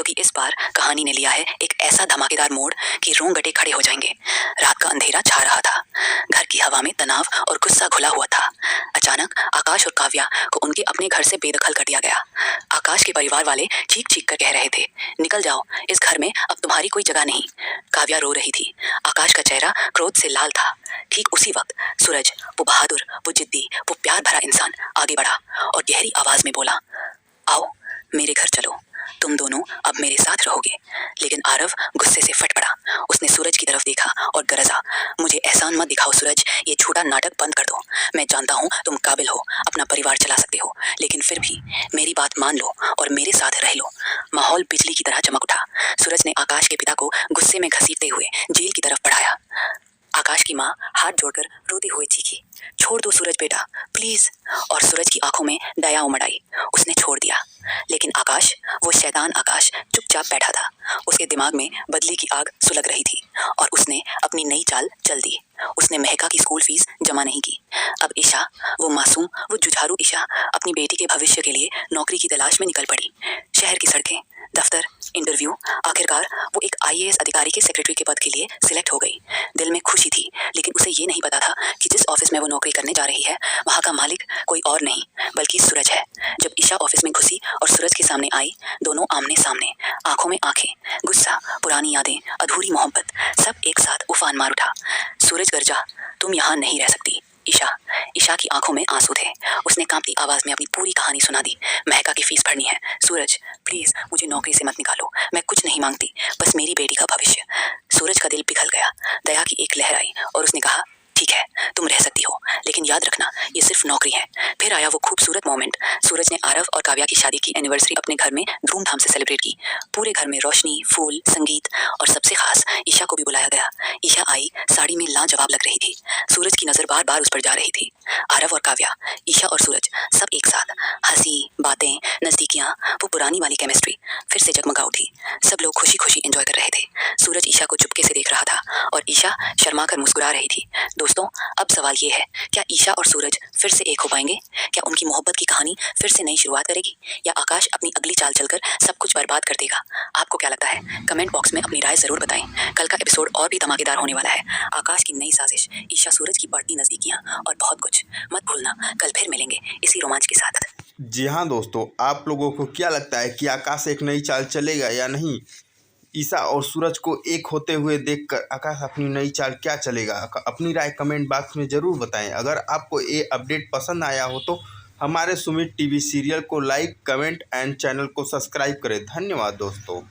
क्योंकि इस बार कहानी ने लिया है एक ऐसा धमाकेदार मोड़ कि रोंगटे खड़े हो जाएंगे। रात का अंधेरा छा रहा था। घर की हवा में तनाव और गुस्सा घुला हुआ था। अचानक आकाश और काव्या को उनके अपने घर से बेदखल कर दिया गया। आकाश के परिवार वाले चीख चीख कर कह रहे थे, निकल जाओ, इस घर में अब तुम्हारी कोई जगह नहीं। काव्या रो रही थी। आकाश का चेहरा क्रोध से लाल था। ठीक उसी वक्त सूरज, वो बहादुर, वो जिद्दी, वो प्यार भरा इंसान आगे बढ़ा और गहरी आवाज में बोला, आओ मेरे घर चलो, तुम दोनों अब मेरे साथ रहोगे। लेकिन आरव गुस्से से फट पड़ा। उसने सूरज की तरफ देखा और गरजा, मुझे एहसान मत दिखाओ सूरज, ये झूठा नाटक बंद कर दो। मैं जानता हूँ तुम काबिल हो, अपना परिवार चला सकते हो, लेकिन फिर भी मेरी बात मान लो और मेरे साथ रह लो। माहौल बिजली की तरह चमक उठा। सूरज ने आकाश के पिता को गुस्से में घसीटते हुए जेल की तरफ बढ़ाया। आकाश की माँ हाथ जोड़कर रोते हुए चीखी, छोड़ दो सूरज बेटा, प्लीज। और सूरज की आंखों में दया उमड़ आई। उसने छोड़ दिया। लेकिन आकाश, वो शैतान आकाश, चुपचाप बैठा था। उसके दिमाग में बदली की आग सुलग रही थी और उसने अपनी नई चाल चल दी। उसने महका की स्कूल फीस जमा नहीं की। अब ईशा, वो मासूम, वो जुझारू ईशा, अपनी बेटी के भविष्य के लिए नौकरी की तलाश में निकल पड़ी। शहर की सड़कें, दफ्तर, इंटरव्यू, आखिरकार वो एक IAS अधिकारी के सेक्रेटरी के पद के लिए सिलेक्ट हो गई। दिल में खुशी थी, लेकिन उसे ये नहीं पता था कि जिस ऑफिस में वो नौकरी करने जा रही है, वहाँ का मालिक कोई और नहीं बल्कि सूरज है। जब ईशा ऑफिस में घुसी और सूरज के सामने आई, दोनों आमने सामने, आंखों में आंखें, गुस्सा, पुरानी यादें, अधूरी मोहब्बत, सब एक साथ उफान मार उठा। सूरज गरजा, तुम यहाँ नहीं रह सकती। ईशा की आंखों में आंसू थे। उसने कांपती आवाज में अपनी पूरी कहानी सुना दी। महका की फीस भरनी है। सूरज प्लीज, मुझे नौकरी से मत निकालो, मैं कुछ नहीं मांगती, बस मेरी बेटी का भविष्य। सूरज का दिल पिघल गया। दया की एक लहर आई और उसने कहा, ठीक है, तुम रह सकती हो, लेकिन याद रखना ये सिर्फ नौकरी है। फिर आया वो खूबसूरत मोमेंट। सूरज ने आरव और काव्या की शादी की एनिवर्सरी अपने घर में धूमधाम से सेलिब्रेट की। पूरे घर में रोशनी, फूल, संगीत और सबसे खास ईशा को भी बुलाया गया। ईशा आई, साड़ी में लाजवाब लग रही थी। सूरज की नजर बार बार उस पर जा रही थी। आरव और काव्या, ईशा और सूरज, सब एक साथ, हंसी, बातें, नजदीकियां, वो पुरानी वाली केमिस्ट्री फिर से जगमगा उठी। सब लोग खुशी खुशी एंजॉय कर रहे थे। सूरज ईशा को चुपके से देख रहा था और ईशा शर्मा कर मुस्कुरा रही थी। दोस्तों, अब सवाल ये है, क्या ईशा और सूरज फिर से एक हो पाएंगे? क्या उनकी मोहब्बत की कहानी फिर से नई शुरुआत करेगी, या आकाश अपनी अगली चाल चलकर सब कुछ बर्बाद कर देगा? आपको क्या लगता है? कमेंट बॉक्स में अपनी राय जरूर बताएं। कल का एपिसोड और भी धमाकेदार होने वाला है। आकाश की नई साजिश, ईशा सूरज की बढ़ती नजदीकियां और बहुत कुछ। मत भूलना, कल फिर मिलेंगे इसी रोमांच के साथ। जी हाँ दोस्तों, आप लोगों को क्या लगता है कि आकाश एक नई चाल चलेगा या नहीं? ईशा और सूरज को एक होते हुए देखकर आकाश अपनी नई चाल क्या चलेगा? अपनी राय कमेंट बॉक्स में ज़रूर बताएं। अगर आपको ये अपडेट पसंद आया हो तो हमारे सुमित TV सीरियल को लाइक, कमेंट एंड चैनल को सब्सक्राइब करें। धन्यवाद दोस्तों।